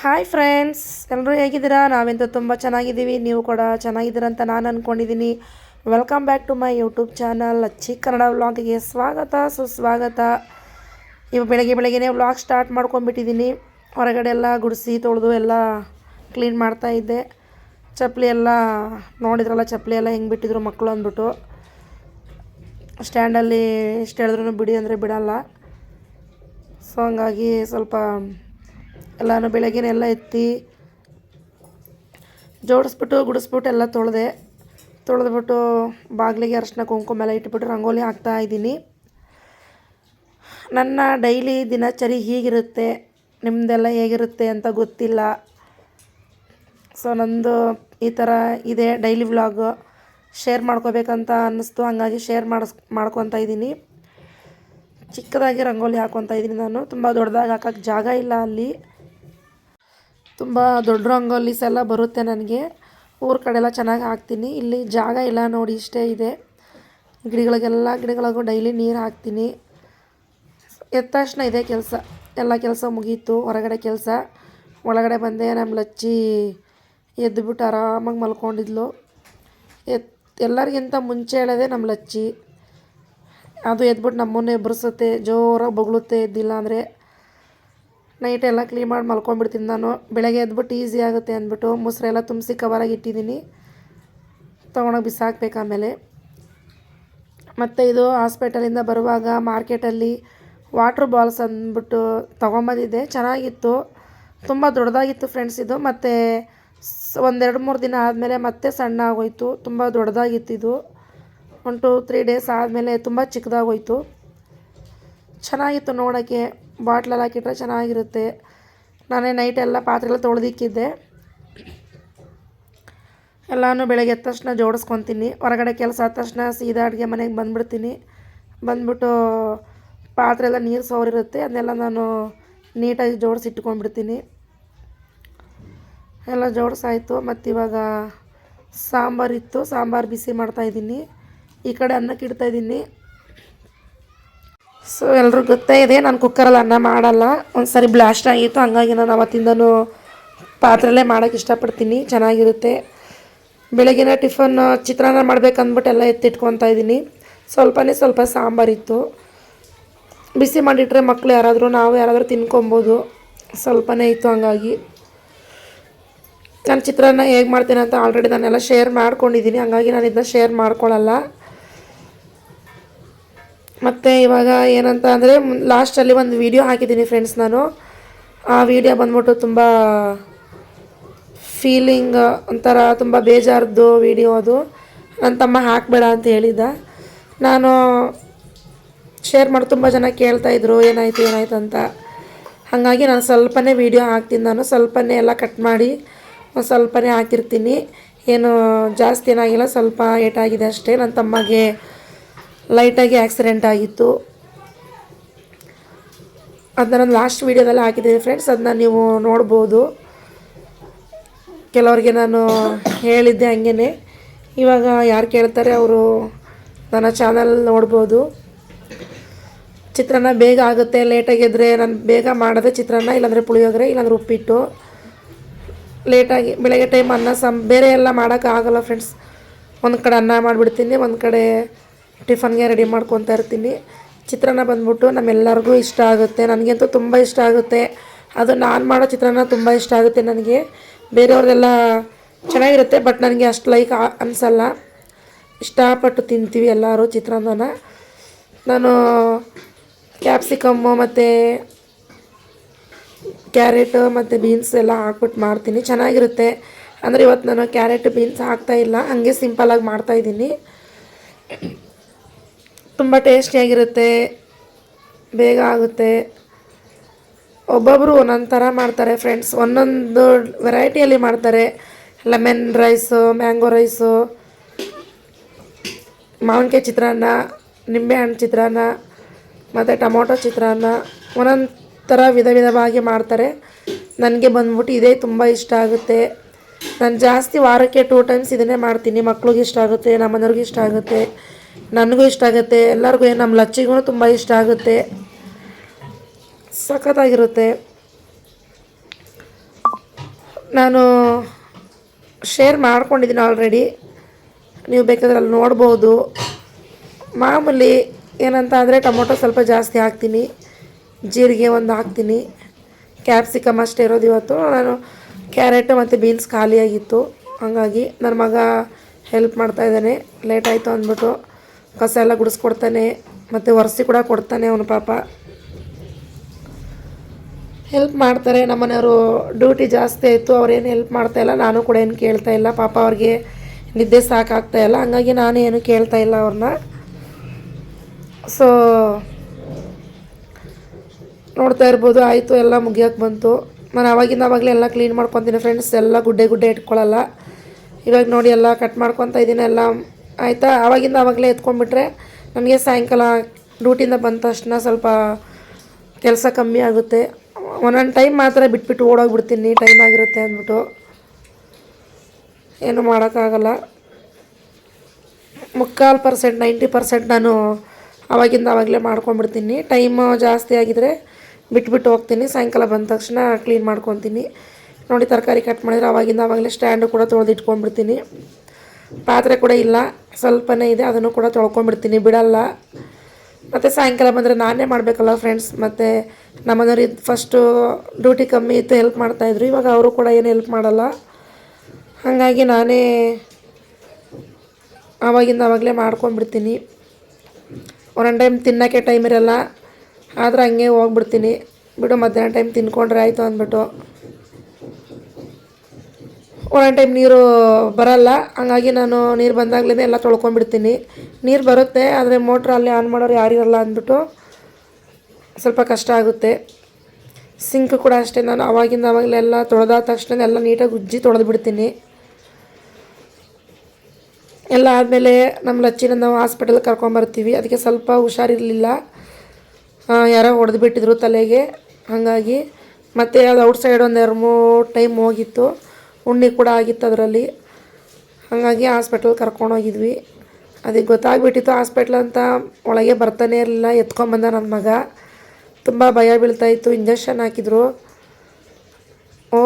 Hi friends, ಎಲ್ಲರೂ ಹೇಗಿದ್ದೀರಾ? ನಾವಂತೂ ತುಂಬ ಚೆನ್ನಾಗಿದ್ದೀವಿ. ನೀವು ಕೂಡ ಚೆನ್ನಾಗಿದ್ದೀರಾ ಅಂತ ನಾನು ಅಂದ್ಕೊಂಡಿದ್ದೀನಿ. Welcome back to my YouTube channel Achchi Kannada ವ್ಲಾಗಿಗೆ ಸ್ವಾಗತ ಸುಸ್ವಾಗತ. ಬೆಳಗ್ಗೆನೇ ವ್ಲಾಗ್ ಸ್ಟಾರ್ಟ್ ಮಾಡ್ಕೊಂಡ್ಬಿಟ್ಟಿದ್ದೀನಿ. ಹೊರಗಡೆ ಎಲ್ಲ ಗುಡಿಸಿ ತೊಳೆದು ಎಲ್ಲ ಕ್ಲೀನ್ ಮಾಡ್ತಾಯಿದ್ದೆ. ಚಪ್ಪಲಿ ಎಲ್ಲ ನೋಡಿದ್ರಲ್ಲ, ಚಪ್ಪಲಿ ಎಲ್ಲ ಹೆಂಗೆ ಬಿಟ್ಟಿದ್ರು ಮಕ್ಕಳು ಅಂದ್ಬಿಟ್ಟು. ಸ್ಟ್ಯಾಂಡಲ್ಲಿ ಎಷ್ಟು ಹೇಳಿದ್ರು ಬಿಡಿ ಅಂದರೆ ಬಿಡಲ್ಲ. ಸೊ ಹಂಗಾಗಿ ಸ್ವಲ್ಪ ಎಲ್ಲನೂ ಬೆಳಗ್ಗೆನೇ ಎಲ್ಲ ಎತ್ತಿ ಜೋಡಿಸ್ಬಿಟ್ಟು ಗುಡಿಸ್ಬಿಟ್ಟು ಎಲ್ಲ ತೊಳೆದ್ಬಿಟ್ಟು ಬಾಗಿಲಿಗೆ ಅರಿಶಿನ ಕುಂಕುಮ ಎಲ್ಲ ಇಟ್ಬಿಟ್ಟು ರಂಗೋಲಿ ಹಾಕ್ತಾಯಿದ್ದೀನಿ. ನನ್ನ ಡೈಲಿ ದಿನಚರಿ ಹೀಗಿರುತ್ತೆ, ನಿಮ್ಮದೆಲ್ಲ ಹೇಗಿರುತ್ತೆ ಅಂತ ಗೊತ್ತಿಲ್ಲ. ಸೊ ನಂದು ಈ ಥರ ಇದೆ ಡೈಲಿ ವ್ಲಾಗು. ಶೇರ್ ಮಾಡ್ಕೋಬೇಕಂತ ಅನ್ನಿಸ್ತು, ಹಂಗಾಗಿ ಶೇರ್ ಮಾಡ್ಕೊತಾ ಇದ್ದೀನಿ. ಚಿಕ್ಕದಾಗಿ ರಂಗೋಲಿ ಹಾಕ್ಕೊತಾ ಇದ್ದೀನಿ. ನಾನು ತುಂಬ ದೊಡ್ಡದಾಗಿ ಹಾಕೋಕ್ಕೆ ಜಾಗ ಇಲ್ಲ ಅಲ್ಲಿ. ತುಂಬ ದೊಡ್ಡ ರಂಗೋಲಿಸ್ ಎಲ್ಲ ಬರುತ್ತೆ ನನಗೆ. ಊರ ಕಡೆ ಎಲ್ಲ ಚೆನ್ನಾಗಿ ಹಾಕ್ತೀನಿ. ಇಲ್ಲಿ ಜಾಗ ಇಲ್ಲ ನೋಡಿ, ಇಷ್ಟೇ ಇದೆ. ಗಿಡಗಳಿಗೂ ಡೈಲಿ ನೀರು ಹಾಕ್ತೀನಿ. ಎದ್ದ ತಕ್ಷಣ ಇದೆ ಕೆಲಸ, ಎಲ್ಲ ಕೆಲಸ ಮುಗೀತು. ಹೊರಗಡೆ ಕೆಲಸ, ಒಳಗಡೆ ಬಂದೆ. ನಮ್ಮ ಲಚ್ಚಿ ಎದ್ದುಬಿಟ್ಟು ಆರಾಮಾಗಿ ಮಲ್ಕೊಂಡಿದ್ಲು. ಎಲ್ಲರಿಗಿಂತ ಮುಂಚೆ ಹೇಳೋದೆ ನಮ್ಮ ಲಚ್ಚಿ. ಅದು ಎದ್ಬಿಟ್ಟು ನಮ್ಮನ್ನೇ ಎಬ್ಬರಿಸುತ್ತೆ, ಜೋರಾಗಿ ಬೊಗಳುತ್ತೆ ಎದ್ದಿಲ್ಲ ಅಂದರೆ. ನೈಟ್ ಎಲ್ಲ ಕ್ಲೀನ್ ಮಾಡಿ ಮಲ್ಕೊಂಡ್ಬಿಡ್ತೀನಿ ನಾನು. ಬೆಳಗ್ಗೆ ಎದ್ಬಿಟ್ಟು ಈಸಿ ಆಗುತ್ತೆ ಅಂದ್ಬಿಟ್ಟು ಮೊಸರೆಲ್ಲ ತುಂಬಿಸಿ ಕವರಾಗಿ ಇಟ್ಟಿದ್ದೀನಿ. ತೊಗೊಂಡೋಗಿ ಬಿಸಾಕ್ಬೇಕು ಆಮೇಲೆ. ಮತ್ತು ಇದು ಹಾಸ್ಪಿಟಲಿಂದ ಬರುವಾಗ ಮಾರ್ಕೆಟಲ್ಲಿ ವಾಟ್ರ್ ಬಾಲ್ಸ್ ಅಂದ್ಬಿಟ್ಟು ತೊಗೊಂಬಂದಿದ್ದೆ. ಚೆನ್ನಾಗಿತ್ತು, ತುಂಬ ದೊಡ್ಡದಾಗಿತ್ತು ಫ್ರೆಂಡ್ಸ್ ಇದು. ಮತ್ತು 1-2-3 ದಿನ ಆದಮೇಲೆ ಮತ್ತೆ ಸಣ್ಣ ಆಗೋಯ್ತು. ತುಂಬ ದೊಡ್ಡದಾಗಿತ್ತು ಇದು. 1-2-3 ಡೇಸ್ ಆದಮೇಲೆ ತುಂಬ ಚಿಕ್ಕದಾಗೋಯ್ತು. ಚೆನ್ನಾಗಿತ್ತು ನೋಡೋಕ್ಕೆ. ಬಾಟ್ಲೆಲ್ಲ ಹಾಕಿಟ್ರೆ ಚೆನ್ನಾಗಿರುತ್ತೆ. ನಾನೇ ನೈಟೆಲ್ಲ ಪಾತ್ರೆಲ್ಲ ತೊಳೆದಿಕ್ಕಿದ್ದೆ. ಎಲ್ಲನೂ ಬೆಳಗ್ಗೆ ಎದ್ದ ತಕ್ಷಣ ಜೋಡಿಸ್ಕೊತೀನಿ. ಹೊರಗಡೆ ಕೆಲಸ ಆದ ತಕ್ಷಣ ಸೀದಾ ಅಡುಗೆ ಮನೆಗೆ ಬಂದುಬಿಡ್ತೀನಿ. ಬಂದ್ಬಿಟ್ಟು ಪಾತ್ರೆ ಎಲ್ಲ ನೀರು ಸೋರಿರುತ್ತೆ, ಅದನ್ನೆಲ್ಲ ನಾನು ನೀಟಾಗಿ ಜೋಡಿಸಿಟ್ಕೊಂಡ್ಬಿಡ್ತೀನಿ. ಎಲ್ಲ ಜೋಡಿಸಾಯಿತು. ಮತ್ತು ಇವಾಗ ಸಾಂಬಾರಿತ್ತು, ಸಾಂಬಾರು ಬಿಸಿ ಮಾಡ್ತಾಯಿದ್ದೀನಿ. ಈ ಕಡೆ ಅನ್ನಕ್ಕೆ ಇಡ್ತಾಯಿದ್ದೀನಿ. ಸೊ ಎಲ್ರಿಗೂ ಗೊತ್ತೇ ಇದೆ, ನಾನು ಕುಕ್ಕರಲ್ಲಿ ಅನ್ನ ಮಾಡಲ್ಲ. ಒಂದು ಸಾರಿ ಬ್ಲಾಸ್ಟ್ ಆಗಿತ್ತು, ಹಂಗಾಗಿ ನಾನು ಅವತ್ತಿಂದನೂ ಪಾತ್ರೆಲ್ಲೇ ಮಾಡೋಕ್ಕೆ ಇಷ್ಟಪಡ್ತೀನಿ, ಚೆನ್ನಾಗಿರುತ್ತೆ. ಬೆಳಗಿನ ಟಿಫನ್ ಚಿತ್ರಾನ್ನ ಮಾಡ್ಬೇಕಂದ್ಬಿಟ್ಟು ಎಲ್ಲ ಎತ್ತಿಟ್ಕೊತಾ ಇದ್ದೀನಿ. ಸ್ವಲ್ಪ ಸಾಂಬಾರಿತ್ತು, ಬಿಸಿ ಮಾಡಿಟ್ರೆ ಮಕ್ಕಳು ನಾವು ಯಾರಾದರೂ ತಿನ್ಕೊಬೋದು. ಸ್ವಲ್ಪನೇ ಇತ್ತು, ಹಂಗಾಗಿ ನಾನು ಚಿತ್ರಾನ್ನ ಹೇಗೆ ಮಾಡ್ತೀನಿ ಅಂತ ಆಲ್ರೆಡಿ ನಾನೆಲ್ಲ ಶೇರ್ ಮಾಡ್ಕೊಂಡಿದ್ದೀನಿ. ಹಂಗಾಗಿ ನಾನು ಇದನ್ನ ಶೇರ್ ಮಾಡ್ಕೊಳ್ಳಲ್ಲ. ಮತ್ತು ಇವಾಗ ಏನಂತ ಅಂದರೆ, ಲಾಸ್ಟಲ್ಲಿ ಒಂದು ವೀಡಿಯೋ ಹಾಕಿದ್ದೀನಿ ಫ್ರೆಂಡ್ಸ್ ನಾನು. ಆ ವಿಡಿಯೋ ಬಂದ್ಬಿಟ್ಟು ತುಂಬ ಫೀಲಿಂಗ್, ಒಂಥರ ತುಂಬ ಬೇಜಾರದ್ದು ವಿಡಿಯೋ ಅದು. ನನ್ನ ತಮ್ಮ ಹಾಕಬೇಡ ಅಂತ ಹೇಳಿದ್ದ. ನಾನು ಶೇರ್ ಮಾಡಿ ತುಂಬ ಜನ ಕೇಳ್ತಾಯಿದ್ರು ಏನಾಯ್ತು ಅಂತ. ಹಾಗಾಗಿ ನಾನು ಸ್ವಲ್ಪನೇ ವೀಡಿಯೋ ಹಾಕ್ತೀನಿ. ನಾನು ಸ್ವಲ್ಪನೇ ಎಲ್ಲ ಕಟ್ ಮಾಡಿ ಒಂದು ಸ್ವಲ್ಪನೇ ಹಾಕಿರ್ತೀನಿ. ಏನು ಜಾಸ್ತಿ ಏನಾಗಿಲ್ಲ, ಸ್ವಲ್ಪ ಏಟಾಗಿದೆ ಅಷ್ಟೇ. ನನ್ನ ತಮ್ಮಗೆ ಲೈಟಾಗಿ ಆಕ್ಸಿಡೆಂಟ್ ಆಗಿತ್ತು. ಅದನ್ನ ನಾನು ಲಾಸ್ಟ್ ವೀಡಿಯೋದಲ್ಲಿ ಹಾಕಿದ್ದೀನಿ ಫ್ರೆಂಡ್ಸ್, ಅದನ್ನ ನೀವು ನೋಡ್ಬೋದು. ಕೆಲವರಿಗೆ ನಾನು ಹೇಳಿದ್ದೆ ಹಂಗೇ. ಇವಾಗ ಯಾರು ಕೇಳ್ತಾರೆ ಅವರು ನನ್ನ ಚಾನಲ್ ನೋಡ್ಬೋದು. ಚಿತ್ರಾನ್ನ ಬೇಗ ಆಗುತ್ತೆ. ಲೇಟಾಗಿದ್ದರೆ ನಾನು ಬೇಗ ಮಾಡೋದೆ ಚಿತ್ರಾನ್ನ, ಇಲ್ಲಾಂದರೆ ಪುಳಿಯೋಗರೆ, ಇಲ್ಲಾಂದರೆ ಉಪ್ಪಿಟ್ಟು. ಲೇಟಾಗಿ ಬೆಳಗ್ಗೆ ಟೈಮ್ ಅನ್ನ ಬೇರೆ ಎಲ್ಲ ಮಾಡೋಕ್ಕಾಗಲ್ಲ ಫ್ರೆಂಡ್ಸ್. ಒಂದು ಕಡೆ ಅನ್ನ ಮಾಡಿಬಿಡ್ತೀನಿ, ಒಂದು ಕಡೆ ಟಿಫನ್ಗೆ ರೆಡಿ ಮಾಡ್ಕೊತಾ ಇರ್ತೀನಿ. ಚಿತ್ರಾನ್ನ ಬಂದ್ಬಿಟ್ಟು ನಮ್ಮೆಲ್ಲರಿಗೂ ಇಷ್ಟ ಆಗುತ್ತೆ. ನನಗಂತೂ ತುಂಬ ಇಷ್ಟ ಆಗುತ್ತೆ. ಅದು ನಾನು ಮಾಡೋ ಚಿತ್ರಾನ್ನ ತುಂಬ ಇಷ್ಟ ಆಗುತ್ತೆ ನನಗೆ. ಬೇರೆಯವ್ರದ್ದೆಲ್ಲ ಚೆನ್ನಾಗಿರುತ್ತೆ, ಬಟ್ ನನಗೆ ಅಷ್ಟು ಲೈಕ್ ಅನಿಸಲ್ಲ. ಇಷ್ಟಪಟ್ಟು ತಿಂತೀವಿ ಎಲ್ಲರೂ ಚಿತ್ರಾನ್ನನ. ನಾನು ಕ್ಯಾಪ್ಸಿಕಮ್ಮು ಮತ್ತು ಕ್ಯಾರೆಟು ಮತ್ತು ಬೀನ್ಸ್ ಎಲ್ಲ ಹಾಕ್ಬಿಟ್ಟು ಮಾಡ್ತೀನಿ, ಚೆನ್ನಾಗಿರುತ್ತೆ. ಅಂದರೆ ಇವತ್ತು ನಾನು ಕ್ಯಾರೆಟ್ ಬೀನ್ಸ್ ಹಾಕ್ತಾಯಿಲ್ಲ, ಹಾಗೆ ಸಿಂಪಲಾಗಿ ಮಾಡ್ತಾಯಿದ್ದೀನಿ. ತುಂಬ ಟೇಸ್ಟಿಯಾಗಿರುತ್ತೆ, ಬೇಗ ಆಗುತ್ತೆ. ಒಬ್ಬೊಬ್ಬರು ಒಂದೊಂದು ಥರ ಮಾಡ್ತಾರೆ ಫ್ರೆಂಡ್ಸ್, ಒಂದೊಂದು ವೆರೈಟಿಯಲ್ಲಿ ಮಾಡ್ತಾರೆ. ಲೆಮನ್ ರೈಸು, ಮ್ಯಾಂಗೋ ರೈಸು, ಮಾವಿನಕಾಯಿ ಚಿತ್ರಾನ್ನ, ನಿಂಬೆಹಣ್ಣು ಚಿತ್ರಾನ್ನ ಮತ್ತು ಟೊಮೊಟೊ ಚಿತ್ರಾನ್ನ, ಒಂದೊಂದು ಥರ ವಿಧವಾಗಿ ಮಾಡ್ತಾರೆ. ನನಗೆ ಬಂದ್ಬಿಟ್ಟು ಇದೇ ತುಂಬ ಇಷ್ಟ ಆಗುತ್ತೆ. ನಾನು ಜಾಸ್ತಿ ವಾರಕ್ಕೆ 2 ಟೈಮ್ಸ್ ಇದನ್ನೇ ಮಾಡ್ತೀನಿ. ಮಕ್ಳಿಗೆ ಇಷ್ಟ ಆಗುತ್ತೆ, ನಮ್ಮ ಮನೆಯವ್ರಿಗೆ ಇಷ್ಟ ಆಗುತ್ತೆ, ನನಗೂ ಇಷ್ಟ ಆಗುತ್ತೆ, ಎಲ್ಲರಿಗೂ, ನಮ್ಮ ಲಚ್ಚಿಗೂ ತುಂಬ ಇಷ್ಟ ಆಗುತ್ತೆ. ಸಖತ್ತಾಗಿರುತ್ತೆ. ನಾನು ಶೇರ್ ಮಾಡ್ಕೊಂಡಿದ್ದೀನಿ ಆಲ್ರೆಡಿ, ನೀವು ಬೇಕಾದ್ರೆ ಅಲ್ಲಿ ನೋಡ್ಬೋದು. ಮಾಮೂಲಿ ಏನಂತ ಅಂದರೆ ಟೊಮೊಟೊ ಸ್ವಲ್ಪ ಜಾಸ್ತಿ ಹಾಕ್ತೀನಿ, ಜೀರಿಗೆ ಒಂದು ಹಾಕ್ತೀನಿ, ಕ್ಯಾಪ್ಸಿಕಮ್ ಅಷ್ಟೇ ಇರೋದು. ಇವತ್ತು ನಾನು ಕ್ಯಾರೆಟ್ ಮತ್ತು ಬೀನ್ಸ್ ಖಾಲಿಯಾಗಿತ್ತು, ಹಾಗಾಗಿ ನನ್ನ ಮಗ ಹೆಲ್ಪ್ ಮಾಡ್ತಾಯಿದ್ದಾನೆ. ಲೇಟ್ ಆಯಿತು ಅಂದ್ಬಿಟ್ಟು ಕಸ ಎಲ್ಲ ಗುಡಿಸ್ಕೊಡ್ತಾನೆ ಮತ್ತು ಒರೆಸಿ ಕೂಡ ಕೊಡ್ತಾನೆ ಅವನು. ಪಾಪ ಹೆಲ್ಪ್ ಮಾಡ್ತಾರೆ. ನಮ್ಮನೆಯವರು ಡ್ಯೂಟಿ ಜಾಸ್ತಿ ಆಯಿತು, ಅವ್ರೇನು ಹೆಲ್ಪ್ ಮಾಡ್ತಾಯಿಲ್ಲ, ನಾನು ಕೂಡ ಏನು ಕೇಳ್ತಾಯಿಲ್ಲ. ಪಾಪ ಅವ್ರಿಗೆ ನಿದ್ದೆ ಸಾಕಾಗ್ತಾಯಿಲ್ಲ, ಹಂಗಾಗಿ ನಾನು ಏನು ಕೇಳ್ತಾಯಿಲ್ಲ ಅವ್ರನ್ನ. ಸೊ ನೋಡ್ತಾ ಇರ್ಬೋದು, ಆಯಿತು ಎಲ್ಲ ಮುಗಿಯೋಕ್ಕೆ ಬಂತು. ನಾನು ಆವಾಗಲೇ ಎಲ್ಲ ಕ್ಲೀನ್ ಮಾಡ್ಕೊತೀನಿ ಫ್ರೆಂಡ್ಸ್, ಎಲ್ಲ ಗುಡ್ಡೆ ಇಟ್ಕೊಳ್ಳಲ್ಲ. ಇವಾಗ ನೋಡಿ ಎಲ್ಲ ಕಟ್ ಮಾಡ್ಕೊತಾ ಇದ್ದೀನಿ ಎಲ್ಲ. ಆಯಿತಾ, ಆವಾಗಲೇ ಎತ್ಕೊಂಡ್ಬಿಟ್ರೆ ನನಗೆ ಸಾಯಂಕಾಲ ಡ್ಯೂಟಿಯಿಂದ ಬಂದ ತಕ್ಷಣ ಸ್ವಲ್ಪ ಕೆಲಸ ಕಮ್ಮಿ ಆಗುತ್ತೆ. ಒಂದೊಂದು ಟೈಮ್ ಮಾತ್ರ ಬಿಟ್ಬಿಟ್ಟು ಓಡೋಗ್ಬಿಡ್ತೀನಿ, ಟೈಮ್ ಆಗಿರುತ್ತೆ ಅಂದ್ಬಿಟ್ಟು. ಏನು ಮಾಡೋಕ್ಕಾಗಲ್ಲ. 3/4% 90% ನಾನು ಆವಾಗಲೇ ಮಾಡ್ಕೊಂಡ್ಬಿಡ್ತೀನಿ. ಟೈಮು ಜಾಸ್ತಿ ಆಗಿದರೆ ಬಿಟ್ಬಿಟ್ಟು ಹೋಗ್ತೀನಿ, ಸಾಯಂಕಾಲ ಬಂದ ತಕ್ಷಣ ಕ್ಲೀನ್ ಮಾಡ್ಕೊತೀನಿ. ನೋಡಿ ತರಕಾರಿ ಕಟ್ ಮಾಡಿದರೆ ಆವಾಗಲೇ ಸ್ಟ್ಯಾಂಡು ಕೂಡ ತೊಳೆದಿಟ್ಕೊಂಡ್ಬಿಡ್ತೀನಿ. ಪಾತ್ರೆ ಕೂಡ ಇಲ್ಲ, ಸ್ವಲ್ಪನೇ ಇದೆ, ಅದನ್ನು ಕೂಡ ತೊಳ್ಕೊಂಡ್ಬಿಡ್ತೀನಿ, ಬಿಡಲ್ಲ. ಮತ್ತು ಸಾಯಂಕಾಲ ಬಂದರೆ ನಾನೇ ಮಾಡಬೇಕಲ್ಲ ಫ್ರೆಂಡ್ಸ್. ಮತ್ತು ನಮ್ಮನೆಯವ್ರು ಫಸ್ಟು ಡ್ಯೂಟಿ ಕಮ್ಮಿ ಇತ್ತು, ಹೆಲ್ಪ್ ಮಾಡ್ತಾಯಿದ್ರು. ಇವಾಗ ಅವರು ಕೂಡ ಏನು ಹೆಲ್ಪ್ ಮಾಡಲ್ಲ, ಹಾಗಾಗಿ ನಾನೇ ಆವಾಗಲೇ ಮಾಡ್ಕೊಂಡ್ಬಿಡ್ತೀನಿ. ಒಂದೊಂದು ಟೈಮ್ ತಿನ್ನೋಕ್ಕೆ ಟೈಮ್ ಇರಲ್ಲ, ಆದರೆ ಹಂಗೆ ಹೋಗ್ಬಿಡ್ತೀನಿ, ಬಿಡು ಮಧ್ಯಾಹ್ನ ಟೈಮ್ ತಿನ್ಕೊಂಡ್ರೆ ಆಯಿತು ಅಂದ್ಬಿಟ್ಟು. ಒಂದೊಂದು ಟೈಮ್ ನೀರು ಬರಲ್ಲ, ಹಂಗಾಗಿ ನಾನು ನೀರು ಬಂದಾಗಲೇ ಎಲ್ಲ ತೊಳ್ಕೊಂಡ್ಬಿಡ್ತೀನಿ. ನೀರು ಬರುತ್ತೆ, ಆದರೆ ಮೋಟ್ರ್ ಅಲ್ಲಿ ಆನ್ ಮಾಡೋರು ಯಾರಿರಲ್ಲ ಅಂದ್ಬಿಟ್ಟು ಸ್ವಲ್ಪ ಕಷ್ಟ ಆಗುತ್ತೆ. ಸಿಂಕ್ ಕೂಡ ಅಷ್ಟೇ, ನಾನು ಆವಾಗಲೇ ಎಲ್ಲ ತೊಳೆದಾದ ತಕ್ಷಣ ಎಲ್ಲ ನೀಟಾಗಿ ಉಜ್ಜಿ ತೊಳೆದ್ಬಿಡ್ತೀನಿ. ಎಲ್ಲ ಆದಮೇಲೆ ನಮ್ಮ ಲಚ್ಚಿನ ನಾವು ಹಾಸ್ಪಿಟಲ್ಗೆ ಕರ್ಕೊಂಬರ್ತೀವಿ. ಅದಕ್ಕೆ ಸ್ವಲ್ಪ ಹುಷಾರಿರಲಿಲ್ಲ, ಯಾರೋ ಹೊಡೆದ್ಬಿಟ್ಟಿದ್ರು ತಲೆಗೆ, ಹಾಗಾಗಿ. ಮತ್ತು ಅದು ಔಟ್ಸೈಡ್ ಒಂದು 2-3 ಟೈಮ್ ಹೋಗಿತ್ತು, ಉಣ್ಣೆ ಕೂಡ ಆಗಿತ್ತು ಅದರಲ್ಲಿ, ಹಾಗಾಗಿ ಹಾಸ್ಪಿಟಲ್ಗೆ ಕರ್ಕೊಂಡೋಗಿದ್ವಿ. ಅದಕ್ಕೆ ಗೊತ್ತಾಗ್ಬಿಟ್ಟಿತ್ತು ಹಾಸ್ಪಿಟ್ಲ್ ಅಂತ. ಒಳಗೆ ಬರ್ತಾನೆ ಇರಲಿಲ್ಲ, ಎತ್ಕೊಂಬಂದ ನನ್ನ ಮಗ. ತುಂಬ ಭಯ ಬೀಳ್ತಾಯಿತ್ತು. ಇಂಜೆಕ್ಷನ್ ಹಾಕಿದ್ರು, ಓ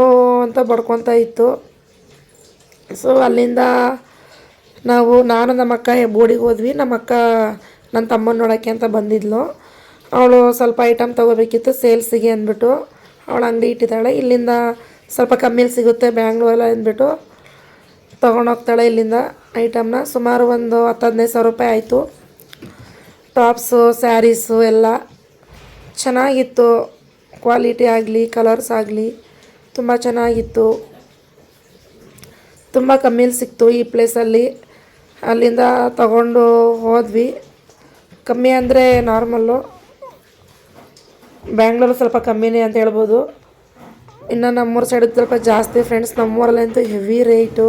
ಅಂತ ಬಡ್ಕೊತಾ ಇತ್ತು. ಸೊ ಅಲ್ಲಿಂದ ನಾನು ನಮ್ಮ ಅಕ್ಕ ಬೋಡಿಗೆ ಹೋದ್ವಿ. ನಮ್ಮ ಅಕ್ಕ ನನ್ನ ತಮ್ಮನ ನೋಡೋಕ್ಕೆ ಅಂತ ಬಂದಿದ್ಲು. ಅವಳು ಸ್ವಲ್ಪ ಐಟಮ್ ತೊಗೋಬೇಕಿತ್ತು ಸೇಲ್ಸಿಗೆ ಅಂದ್ಬಿಟ್ಟು, ಅವಳು ಅಂಗಡಿ ಇಟ್ಟಿದ್ದಾಳೆ. ಇಲ್ಲಿಂದ ಸ್ವಲ್ಪ ಕಮ್ಮಿಲಿ ಸಿಗುತ್ತೆ ಬ್ಯಾಂಗ್ಳೂರೆಲ್ಲ ಅಂದ್ಬಿಟ್ಟು ತೊಗೊಂಡೋಗ್ತಾಳೆ ಇಲ್ಲಿಂದ ಐಟಮ್ನ. ಸುಮಾರು ಒಂದು 10-15 ಸಾವಿರ ರೂಪಾಯಿ ಆಯಿತು. ಟಾಪ್ಸು, ಸ್ಯಾರೀಸು ಎಲ್ಲ ಚೆನ್ನಾಗಿತ್ತು. ಕ್ವಾಲಿಟಿ ಆಗಲಿ, ಕಲರ್ಸ್ ಆಗಲಿ ತುಂಬ ಚೆನ್ನಾಗಿತ್ತು. ತುಂಬ ಕಮ್ಮಿಲಿ ಸಿಕ್ತು ಈ ಪ್ಲೇಸಲ್ಲಿ. ಅಲ್ಲಿಂದ ತಗೊಂಡು ಹೋದ್ವಿ. ಕಮ್ಮಿ ಅಂದರೆ ನಾರ್ಮಲ್ಲು, ಬ್ಯಾಂಗ್ಳೂರು ಸ್ವಲ್ಪ ಕಮ್ಮಿನೇ ಅಂತ ಹೇಳ್ಬೋದು. ಇನ್ನು ನಮ್ಮೂರ ಸೈಡಿಗೆ ಸ್ವಲ್ಪ ಜಾಸ್ತಿ ಫ್ರೆಂಡ್ಸ್. ನಮ್ಮೂರಲ್ಲಂತೂ ಹೆವಿ ರೇಟು.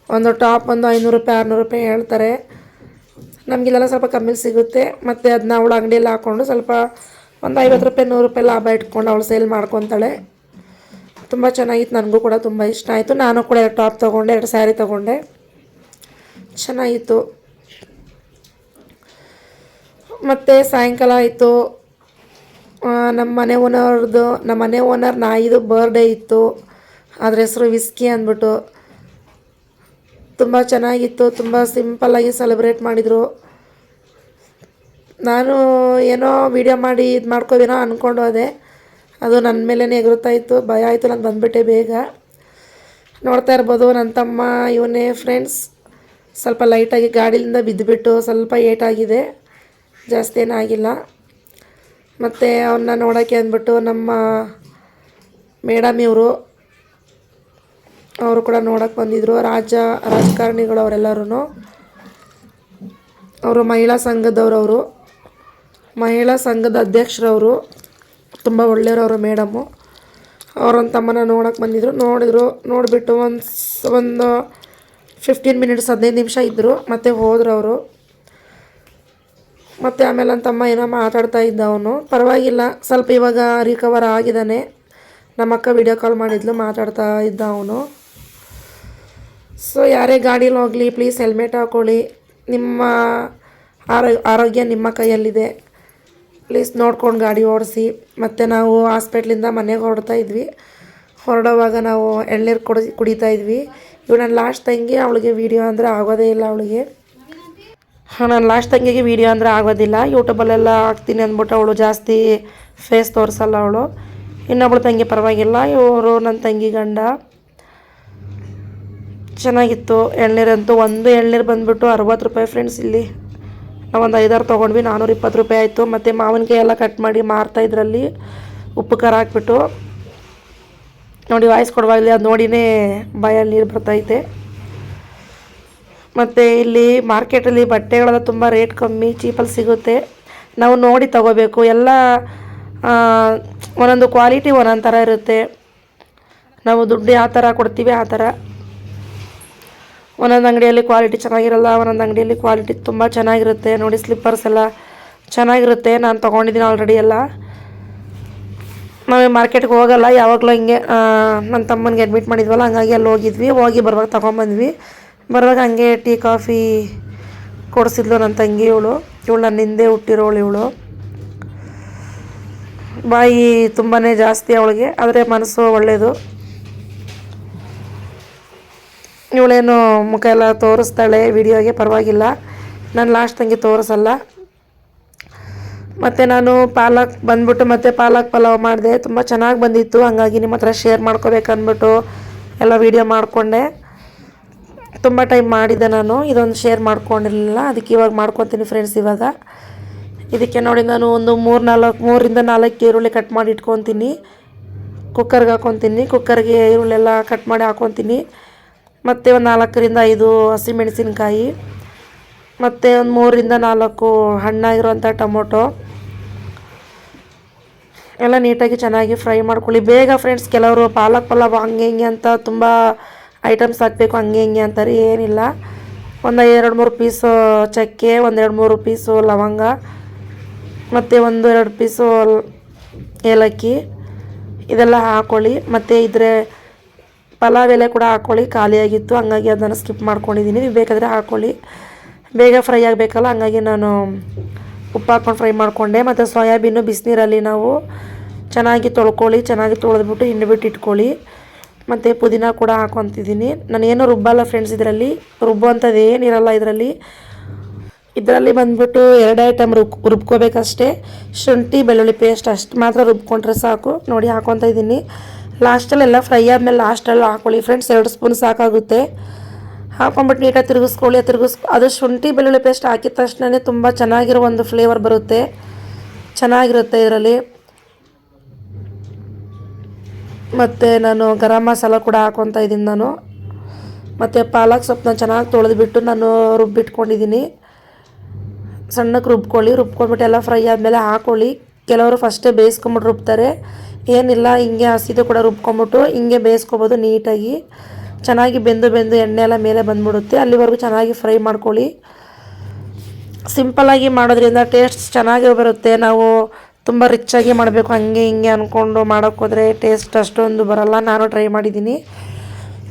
ಒಂದು ಟಾಪ್ ಒಂದು 500 ರೂಪಾಯಿ 600 ರೂಪಾಯಿ ಹೇಳ್ತಾರೆ. ನಮಗಿಲ್ಲೆಲ್ಲ ಸ್ವಲ್ಪ ಕಮ್ಮಿಲಿ ಸಿಗುತ್ತೆ. ಮತ್ತು ಅದನ್ನ ಅವಳು ಅಂಗಡಿಯಲ್ಲಿ ಹಾಕ್ಕೊಂಡು ಸ್ವಲ್ಪ ಒಂದು 50 ರೂಪಾಯಿ 100 ರೂಪಾಯಿ ಲಾಭ ಇಟ್ಕೊಂಡು ಅವಳು ಸೇಲ್ ಮಾಡ್ಕೊತಾಳೆ. ತುಂಬ ಚೆನ್ನಾಗಿತ್ತು, ನನಗೂ ಕೂಡ ತುಂಬ ಇಷ್ಟ ಆಯಿತು. ನಾನು ಕೂಡ 2 ಟಾಪ್ ತೊಗೊಂಡೆ, 2 ಸ್ಯಾರಿ ತೊಗೊಂಡೆ, ಚೆನ್ನಾಗಿತ್ತು. ಮತ್ತು ಸಾಯಂಕಾಲ ಆಯಿತು. ನಮ್ಮ ಮನೆ ಓನರ್ ನಾಯಿದು ಬರ್ಡೇ ಇತ್ತು. ಅದ್ರ ಹೆಸರು ವಿಸ್ಕಿ ಅಂದ್ಬಿಟ್ಟು. ತುಂಬ ಚೆನ್ನಾಗಿತ್ತು, ತುಂಬ ಸಿಂಪಲ್ಲಾಗಿ ಸೆಲೆಬ್ರೇಟ್ ಮಾಡಿದರು. ನಾನು ಏನೋ ವೀಡಿಯೋ ಮಾಡಿ ಇದು ಮಾಡ್ಕೋದೇನೋ ಅಂದ್ಕೊಂಡು ಹೋದೆ, ಅದು ನನ್ನ ಮೇಲೇ ಎಗರುತ್ತಾ ಇತ್ತು. ಭಯ ಆಯಿತು, ನಾನು ಬಂದುಬಿಟ್ಟೆ ಬೇಗ. ನೋಡ್ತಾ ಇರ್ಬೋದು ನನ್ನ ತಮ್ಮ ಇವನೇ ಫ್ರೆಂಡ್ಸ್. ಸ್ವಲ್ಪ ಲೈಟಾಗಿ ಗಾಡಿಯಿಂದ ಬಿದ್ದುಬಿಟ್ಟು ಸ್ವಲ್ಪ ಏಟಾಗಿದೆ, ಜಾಸ್ತಿ ಏನಾಗಿಲ್ಲ. ಮತ್ತು ಅವನ್ನ ನೋಡೋಕ್ಕೆ ಅಂದ್ಬಿಟ್ಟು ನಮ್ಮ ಮೇಡಮ್ ಅವರು ಕೂಡ ನೋಡೋಕ್ಕೆ ಬಂದಿದ್ದರು. ರಾಜಕಾರಣಿಗಳು ಅವರೆಲ್ಲರೂ. ಅವರು ಮಹಿಳಾ ಸಂಘದವರು, ಮಹಿಳಾ ಸಂಘದ ಅಧ್ಯಕ್ಷರವರು. ತುಂಬ ಒಳ್ಳೆಯವರು ಮೇಡಮ್ಮು. ಅವರೊಂದು ತಮ್ಮನ ನೋಡೋಕ್ಕೆ ಬಂದಿದ್ದರು. ನೋಡಿಬಿಟ್ಟು ಒಂದು 15 ಮಿನಿಟ್ಸ್ 15 ನಿಮಿಷ ಇದ್ದರು, ಮತ್ತು ಹೋದರು ಅವರು. ಮತ್ತು ಆಮೇಲೆ ನನ್ನ ತಮ್ಮ ಏನೋ ಮಾತಾಡ್ತಾ ಇದ್ದ ಅವನು. ಪರವಾಗಿಲ್ಲ, ಸ್ವಲ್ಪ ಇವಾಗ ರಿಕವರ್ ಆಗಿದ್ದಾನೆ. ನಮ್ಮ ಅಕ್ಕ ವಿಡಿಯೋ ಕಾಲ್ ಮಾಡಿದ್ಲು, ಮಾತಾಡ್ತಾ ಇದ್ದ ಅವನು. ಸೊ ಯಾರೇ ಗಾಡೀಲಿ ಹೋಗಲಿ ಪ್ಲೀಸ್ ಹೆಲ್ಮೆಟ್ ಹಾಕ್ಕೊಳ್ಳಿ. ನಿಮ್ಮ ಆರೋಗ್ಯ ನಿಮ್ಮ ಕೈಯಲ್ಲಿದೆ. ಪ್ಲೀಸ್ ನೋಡ್ಕೊಂಡು ಗಾಡಿ ಓಡಿಸಿ. ಮತ್ತು ನಾವು ಹಾಸ್ಪಿಟ್ಲಿಂದ ಮನೆಗೆ ಹೊರಡ್ತಾ ಇದ್ವಿ. ಹೊರಡುವಾಗ ನಾವು ಎಳ್ನೀರು ಕುಡಿತಾ ಇದ್ವಿ. ಇವು ನನ್ನ ಲಾಸ್ಟ್ ತಂಗಿ, ಅವಳಿಗೆ ವೀಡಿಯೋ ಅಂದರೆ ಆಗೋದೇ ಇಲ್ಲ ಅವಳಿಗೆ. ನನ್ನ ಲಾಸ್ಟ್ ತಂಗಿಗೆ ವೀಡಿಯೋ ಅಂದರೆ ಆಗೋದಿಲ್ಲ, ಯೂಟ್ಯೂಬಲ್ಲೆಲ್ಲ ಹಾಕ್ತೀನಿ ಅಂದ್ಬಿಟ್ಟು ಅವಳು ಜಾಸ್ತಿ ಫೇಸ್ ತೋರಿಸಲ್ಲ ಅವಳು. ಇನ್ನೊಬ್ಳು ತಂಗಿ ಪರವಾಗಿಲ್ಲ, ಇವರು ನನ್ನ ತಂಗಿ ಗಂಡ. ಚೆನ್ನಾಗಿತ್ತು ಎಳ್ನೀರಂತೂ. ಒಂದು ಎಳ್ನೀರು ಬಂದುಬಿಟ್ಟು 60 ರೂಪಾಯಿ ಫ್ರೆಂಡ್ಸ್. ಇಲ್ಲಿ ನಾವೊಂದು 5-6 ತೊಗೊಂಡ್ವಿ, 420 ರೂಪಾಯಿ ಆಯಿತು. ಮತ್ತು ಮಾವಿನಕಾಯಿ ಎಲ್ಲ ಕಟ್ ಮಾಡಿ ಮಾರ್ತಾ ಇದರಲ್ಲಿ ಉಪ್ಪು ಖಾರ ಹಾಕ್ಬಿಟ್ಟು. ನೋಡಿ ವಾಯ್ಸ್ ಕೊಡುವಾಗಲಿ ಅದು ನೋಡಿನೇ ಬಾಯಲ್ಲಿ ನೀರು ಬರ್ತೈತೆ. ಮತ್ತು ಇಲ್ಲಿ ಮಾರ್ಕೆಟಲ್ಲಿ ಬಟ್ಟೆಗಳೆಲ್ಲ ತುಂಬ ರೇಟ್ ಕಮ್ಮಿ, ಚೀಪಲ್ಲಿ ಸಿಗುತ್ತೆ. ನಾವು ನೋಡಿ ತಗೋಬೇಕು. ಎಲ್ಲ ಒಂದೊಂದು ಕ್ವಾಲಿಟಿ ಒಂದೊಂದು ಥರ ಇರುತ್ತೆ. ನಾವು ದುಡ್ಡು ಯಾವ ಥರ ಕೊಡ್ತೀವಿ ಆ ಥರ. ಒಂದೊಂದು ಅಂಗಡಿಯಲ್ಲಿ ಕ್ವಾಲಿಟಿ ಚೆನ್ನಾಗಿರಲ್ಲ, ಒಂದೊಂದು ಅಂಗಡಿಯಲ್ಲಿ ಕ್ವಾಲಿಟಿ ತುಂಬ ಚೆನ್ನಾಗಿರುತ್ತೆ. ನೋಡಿ ಸ್ಲಿಪ್ಪರ್ಸ್ ಎಲ್ಲ ಚೆನ್ನಾಗಿರುತ್ತೆ, ನಾನು ತೊಗೊಂಡಿದ್ದೀನಿ ಆಲ್ರೆಡಿ ಎಲ್ಲ. ನಾವು ಮಾರ್ಕೆಟ್ಗೆ ಹೋಗಲ್ಲ, ಯಾವಾಗಲೂ ಹಿಂಗೆ ನನ್ನ ತಮ್ಮನಿಗೆ ಅಡ್ಮಿಟ್ ಮಾಡಿದ್ವಲ್ಲ, ಹಂಗಾಗಿ ಅಲ್ಲಿ ಹೋಗಿ ಬರುವಾಗ ತೊಗೊಂಬಂದ್ವಿ. ಬರುವಾಗ ಹಂಗೆ ಟೀ ಕಾಫಿ ಕೊಡಿಸಿದ್ಲು ನನ್ನ ತಂಗಿ. ಇವಳು ನನ್ನ ಹಿಂದೆ ಹುಟ್ಟಿರೋಳು. ಇವಳು ಬಾಯಿ ತುಂಬಾ ಜಾಸ್ತಿ ಅವಳಿಗೆ, ಆದರೆ ಮನಸ್ಸು ಒಳ್ಳೆಯದು. ಇವಳೇನು ಮುಖ ಎಲ್ಲ ತೋರಿಸ್ತಾಳೆ ವಿಡಿಯೋಗೆ, ಪರವಾಗಿಲ್ಲ. ನಾನು ಲಾಸ್ಟ್ ತಂಗಿ ತೋರಿಸಲ್ಲ. ಮತ್ತು ನಾನು ಪಾಲಕ್ ಬಂದ್ಬಿಟ್ಟು ಮತ್ತು ಪಾಲಕ್ ಪಲಾವ್ ಮಾಡಿದೆ, ತುಂಬ ಚೆನ್ನಾಗಿ ಬಂದಿತ್ತು. ಹಂಗಾಗಿ ನಿಮ್ಮ ಹತ್ರ ಶೇರ್ ಮಾಡ್ಕೋಬೇಕಂದ್ಬಿಟ್ಟು ಎಲ್ಲ ವೀಡಿಯೋ ಮಾಡಿಕೊಂಡೆ. ತುಂಬ ಟೈಮ್ ಮಾಡಿದ್ದೆ ನಾನು, ಇದೊಂದು ಶೇರ್ ಮಾಡ್ಕೊಂಡಿರಲಿಲ್ಲ, ಅದಕ್ಕೆ ಇವಾಗ ಮಾಡ್ಕೊತೀನಿ ಫ್ರೆಂಡ್ಸ್. ಇವಾಗ ಇದಕ್ಕೆ ನೋಡಿ ನಾನು ಒಂದು 3-4 ಈರುಳ್ಳಿ ಕಟ್ ಮಾಡಿ ಇಟ್ಕೊತೀನಿ. ಕುಕ್ಕರ್ಗೆ ಹಾಕ್ಕೊತೀನಿ. ಕುಕ್ಕರ್ಗೆ ಈರುಳ್ಳೆಲ್ಲ ಕಟ್ ಮಾಡಿ ಹಾಕ್ಕೊತೀನಿ. ಮತ್ತು ಒಂದು 4-5 ಹಸಿಮೆಣಸಿನ್ಕಾಯಿ, ಮತ್ತು ಒಂದು 3-4 ಹಣ್ಣಾಗಿರುವಂಥ ಟೊಮೊಟೊ ಎಲ್ಲ ನೀಟಾಗಿ ಚೆನ್ನಾಗಿ ಫ್ರೈ ಮಾಡ್ಕೊಳ್ಳಿ. ಬೇಗ ಫ್ರೆಂಡ್ಸ್, ಕೆಲವರು ಪಾಲಕ್ ಪಲಾವ್ ಹಂಗೆ ಹಿಂಗೆ ಅಂತ ತುಂಬ ಐಟಮ್ಸ್ ಹಾಕಬೇಕು ಹಂಗೆ ಹಿಂಗೆ ಅಂತಾರೆ. ಏನಿಲ್ಲ, ಒಂದು 2-3 ಪೀಸು ಚಕ್ಕೆ, 1-2-3 ಪೀಸು ಲವಂಗ, ಮತ್ತು 1-2 ಪೀಸು ಏಲಕ್ಕಿ ಇದೆಲ್ಲ ಹಾಕ್ಕೊಳ್ಳಿ. ಮತ್ತು ಇದ್ರೆ ಪಲಾವ್ ಎಲೆ ಕೂಡ ಹಾಕ್ಕೊಳ್ಳಿ, ಖಾಲಿಯಾಗಿತ್ತು ಹಂಗಾಗಿ ಅದನ್ನು ಸ್ಕಿಪ್ ಮಾಡ್ಕೊಂಡಿದ್ದೀನಿ. ನೀವು ಬೇಕಾದರೆ ಹಾಕ್ಕೊಳ್ಳಿ, ಬೇಗ ಫ್ರೈ ಆಗಬೇಕಲ್ಲ, ಹಂಗಾಗಿ ನಾನು ಉಪ್ಪು ಹಾಕ್ಕೊಂಡು ಫ್ರೈ ಮಾಡಿಕೊಂಡೆ. ಮತ್ತು ಸೋಯಾಬೀನು ಬಿಸಿನೀರಲ್ಲಿ ನಾವು ಚೆನ್ನಾಗಿ ತೊಳ್ಕೊಳ್ಳಿ, ಚೆನ್ನಾಗಿ ತೊಳೆದ್ಬಿಟ್ಟು ಹಿಂಡ್ಬಿಟ್ಟು ಇಟ್ಕೊಳ್ಳಿ. ಮತ್ತು ಪುದೀನ ಕೂಡ ಹಾಕ್ಕೊತಿದ್ದೀನಿ. ನಾನೇನು ರುಬ್ಬಲ್ಲ ಫ್ರೆಂಡ್ಸ್, ಇದರಲ್ಲಿ ರುಬ್ಬುವಂಥದ್ದು ಏನಿರಲ್ಲ. ಇದರಲ್ಲಿ ಬಂದ್ಬಿಟ್ಟು 2 ಐಟಮ್ ರುಬ್ಕೋಬೇಕಷ್ಟೇ. ಶುಂಠಿ ಬೆಳ್ಳುಳ್ಳಿ ಪೇಸ್ಟ್ ಅಷ್ಟು ಮಾತ್ರ ರುಬ್ಕೊಂಡ್ರೆ ಸಾಕು. ನೋಡಿ ಹಾಕ್ಕೊತಾ ಇದ್ದೀನಿ. ಲಾಸ್ಟಲ್ಲೆಲ್ಲ ಫ್ರೈ ಆದಮೇಲೆ ಲಾಸ್ಟಲ್ಲಿ ಹಾಕ್ಕೊಳ್ಳಿ ಫ್ರೆಂಡ್ಸ್, 2 ಸ್ಪೂನ್ ಸಾಕಾಗುತ್ತೆ. ಹಾಕ್ಕೊಂಬಿಟ್ಟು ನೀಟಾಗಿ ತಿರುಗಿಸ್ಕೊಳ್ಳಿ. ಅದು ಶುಂಠಿ ಬೆಳ್ಳುಳ್ಳಿ ಪೇಸ್ಟ್ ಹಾಕಿದ ತಕ್ಷಣ ತುಂಬ ಚೆನ್ನಾಗಿರೋ ಒಂದು ಫ್ಲೇವರ್ ಬರುತ್ತೆ, ಚೆನ್ನಾಗಿರುತ್ತೆ ಇದರಲ್ಲಿ. ಮತ್ತು ನಾನು ಗರಂ ಮಸಾಲ ಕೂಡ ಹಾಕ್ಕೊತಾ ಇದ್ದೀನಿ ನಾನು. ಮತ್ತು ಪಾಲಕ್ ಸೊಪ್ಪನ್ನ ಚೆನ್ನಾಗಿ ತೊಳೆದ್ಬಿಟ್ಟು ನಾನು ರುಬ್ಬಿಟ್ಕೊಂಡಿದ್ದೀನಿ. ಸಣ್ಣಕ್ಕೆ ರುಬ್ಕೊಂಡ್ಬಿಟ್ಟು ಎಲ್ಲ ಫ್ರೈ ಆದಮೇಲೆ ಹಾಕ್ಕೊಳ್ಳಿ. ಕೆಲವರು ಫಸ್ಟೇ ಬೇಯಿಸ್ಕೊಂಬಿಟ್ಟು ರುಬ್ತಾರೆ, ಏನಿಲ್ಲ ಹಿಂಗೆ ಹಸಿದು ಕೂಡ ರುಬ್ಕೊಂಬಿಟ್ಟು ಹಿಂಗೆ ಬೇಯಿಸ್ಕೊಬೋದು ನೀಟಾಗಿ. ಚೆನ್ನಾಗಿ ಬೆಂದು ಎಣ್ಣೆ ಎಲ್ಲ ಮೇಲೆ ಬಂದುಬಿಡುತ್ತೆ, ಅಲ್ಲಿವರೆಗೂ ಚೆನ್ನಾಗಿ ಫ್ರೈ ಮಾಡ್ಕೊಳ್ಳಿ. ಸಿಂಪಲ್ಲಾಗಿ ಮಾಡೋದ್ರಿಂದ ಟೇಸ್ಟ್ ಚೆನ್ನಾಗಿ ಬರುತ್ತೆ. ನಾವು ತುಂಬ ರಿಚ್ಚಾಗಿ ಮಾಡಬೇಕು ಹಂಗೆ ಹಿಂಗೆ ಅಂದ್ಕೊಂಡು ಮಾಡೋಕ್ಕೋದ್ರೆ ಟೇಸ್ಟ್ ಅಷ್ಟೊಂದು ಬರಲ್ಲ. ನಾನು ಟ್ರೈ ಮಾಡಿದ್ದೀನಿ.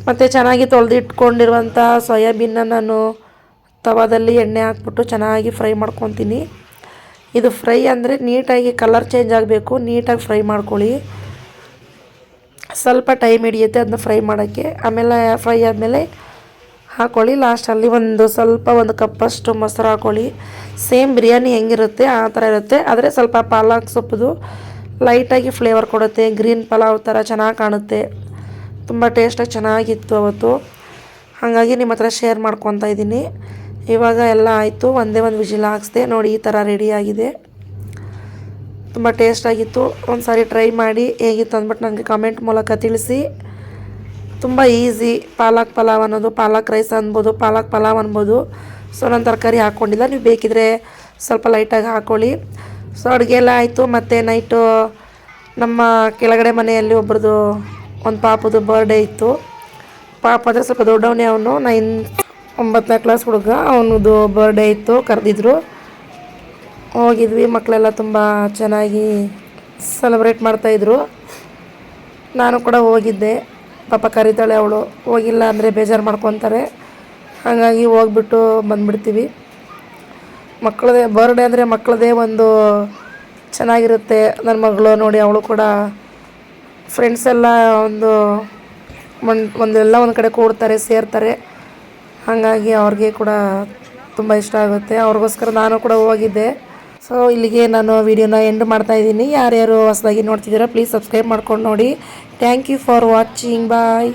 ಮತ್ತು ಚೆನ್ನಾಗಿ ತೊಳೆದಿಟ್ಕೊಂಡಿರುವಂಥ ಸೋಯಾಬೀನ್ನ ನಾನು ತವಾದಲ್ಲಿ ಎಣ್ಣೆ ಹಾಕ್ಬಿಟ್ಟು ಚೆನ್ನಾಗಿ ಫ್ರೈ ಮಾಡ್ಕೊತೀನಿ. ಇದು ಫ್ರೈ ಅಂದರೆ ನೀಟಾಗಿ ಕಲರ್ ಚೇಂಜ್ ಆಗಬೇಕು, ನೀಟಾಗಿ ಫ್ರೈ ಮಾಡ್ಕೊಳ್ಳಿ. ಸ್ವಲ್ಪ ಟೈಮ್ ಹಿಡಿಯುತ್ತೆ ಅದನ್ನ ಫ್ರೈ ಮಾಡೋಕ್ಕೆ. ಆಮೇಲೆ ಫ್ರೈ ಆದಮೇಲೆ ಹಾಕ್ಕೊಳ್ಳಿ. ಲಾಸ್ಟಲ್ಲಿ ಒಂದು ಕಪ್ಪಷ್ಟು ಮೊಸರು ಹಾಕ್ಕೊಳ್ಳಿ. ಸೇಮ್ ಬಿರಿಯಾನಿ ಹೆಂಗಿರುತ್ತೆ ಆ ಥರ ಇರುತ್ತೆ, ಆದರೆ ಸ್ವಲ್ಪ ಪಾಲಕ್ ಸೊಪ್ಪು ಲೈಟಾಗಿ ಫ್ಲೇವರ್ ಕೊಡುತ್ತೆ. ಗ್ರೀನ್ ಪಲಾವ್ ಥರ ಚೆನ್ನಾಗಿ ಕಾಣುತ್ತೆ. ತುಂಬ ಟೇಸ್ಟಾಗಿ ಚೆನ್ನಾಗಿತ್ತು ಅವತ್ತು, ಹಾಗಾಗಿ ನಿಮ್ಮ ಹತ್ರ ಶೇರ್ ಮಾಡ್ಕೊತಾ ಇದ್ದೀನಿ. ಇವಾಗ ಎಲ್ಲ ಆಯಿತು, ಒಂದೇ ಒಂದು ವಿಜಿಲ್ ಹಾಕ್ಸ್ದೆ. ನೋಡಿ ಈ ಥರ ರೆಡಿಯಾಗಿದೆ, ತುಂಬ ಟೇಸ್ಟಾಗಿತ್ತು. ಒಂದು ಸಾರಿ ಟ್ರೈ ಮಾಡಿ ಹೇಗಿತ್ತು ಅಂದ್ಬಿಟ್ಟು ನನಗೆ ಕಮೆಂಟ್ ಮೂಲಕ ತಿಳಿಸಿ. ತುಂಬ ಈಸಿ ಪಾಲಕ್ ಪಲಾವ್ ಅನ್ನೋದು, ಪಾಲಕ್ ರೈಸ್ ಅನ್ಬೋದು, ಪಾಲಕ್ ಪಲಾವ್ ಅನ್ಬೋದು. ಸೊ ನಾನು ತರಕಾರಿ ಹಾಕ್ಕೊಂಡಿಲ್ಲ, ನೀವು ಬೇಕಿದ್ರೆ ಸ್ವಲ್ಪ ಲೈಟಾಗಿ ಹಾಕ್ಕೊಳ್ಳಿ. ಸೊ ಅಡುಗೆ ಎಲ್ಲ ಆಯಿತು. ಮತ್ತು ನೈಟು ನಮ್ಮ ಕೆಳಗಡೆ ಮನೆಯಲ್ಲಿ ಒಬ್ರದ್ದು ಒಂದು ಪಾಪದು ಬರ್ಡೇ ಇತ್ತು. ಪಾಪ ಅಂದರೆ ಸ್ವಲ್ಪ ದೊಡ್ಡವನೇ, ಅವನು 9ನೇ ಕ್ಲಾಸ್ ಹುಡುಗ, ಅವನದು ಬರ್ಡೇ ಇತ್ತು, ಕರೆದಿದ್ರು. ಹೋಗಿದ್ವಿ, ಮಕ್ಕಳೆಲ್ಲ ತುಂಬ ಚೆನ್ನಾಗಿ ಸೆಲೆಬ್ರೇಟ್ ಮಾಡ್ತಾಯಿದ್ರು. ನಾನು ಕೂಡ ಹೋಗಿದ್ದೆ. ಪಾಪ ಕರೀತಾಳೆ ಅವಳು, ಹೋಗಿಲ್ಲ ಅಂದರೆ ಬೇಜಾರು ಮಾಡ್ಕೊತಾರೆ, ಹಾಗಾಗಿ ಹೋಗ್ಬಿಟ್ಟು ಬಂದುಬಿಡ್ತೀವಿ. ಮಕ್ಕಳದೇ ಬರ್ಡೇ ಅಂದರೆ ಮಕ್ಕಳದೇ ಒಂದು ಚೆನ್ನಾಗಿರುತ್ತೆ. ನನ್ನ ಮಗಳು ನೋಡಿ, ಅವಳು ಕೂಡ ಫ್ರೆಂಡ್ಸ್ ಎಲ್ಲ ಒಂದೆಲ್ಲ ಒಂದು ಕಡೆ ಕೂಡ್ತಾರೆ, ಸೇರ್ತಾರೆ. ಹಾಗಾಗಿ ಅವ್ರಿಗೆ ಕೂಡ ತುಂಬ ಇಷ್ಟ ಆಗುತ್ತೆ. ಅವ್ರಿಗೋಸ್ಕರ ನಾನು ಕೂಡ ಹೋಗಿದ್ದೆ. ಸೊ ಇಲ್ಲಿಗೆ ನಾನು ವಿಡಿಯೋನ ಎಂಡ್ ಮಾಡ್ತಾಯಿದ್ದೀನಿ. ಯಾರ್ಯಾರು ಹೊಸದಾಗಿ ನೋಡ್ತಿದ್ದೀರಾ ಪ್ಲೀಸ್ ಸಬ್ಸ್ಕ್ರೈಬ್ ಮಾಡ್ಕೊಂಡು ನೋಡಿ. Thank you for watching. Bye.